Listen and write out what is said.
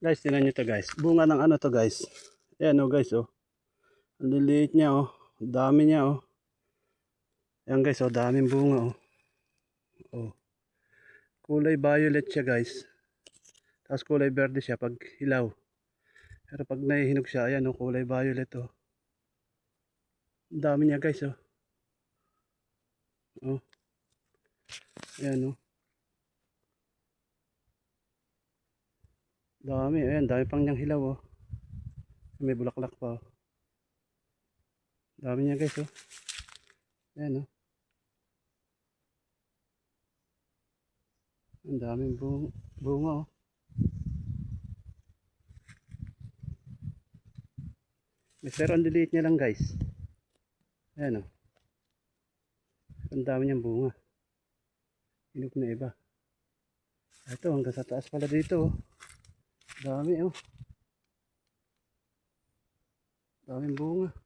Guys, tingnan nyo to guys. Bunga ng ano to guys. Ayan o guys oh. Ang liliit niya oh. Ang dami niya oh. Ayan guys oh, daming bunga oh. Oh. Kulay violet siya guys. Tapos kulay verde siya pag hilaw. Pero pag nahihinog siya, ayan oh, kulay violet oh. Ang dami niya guys oh. Oh. Ayan oh. Dami, ayan, dami pang niyang hilaw oh. May bulaklak pa oh. Dami niya guys oh. Ayan oh. Ang daming bunga oh. Pero ang liliit niya lang guys. Ayan oh. Ang dami niyang bunga. Hinog na iba. Ito hanggang sa taas pala dito oh. Dami oh. Daming bunga.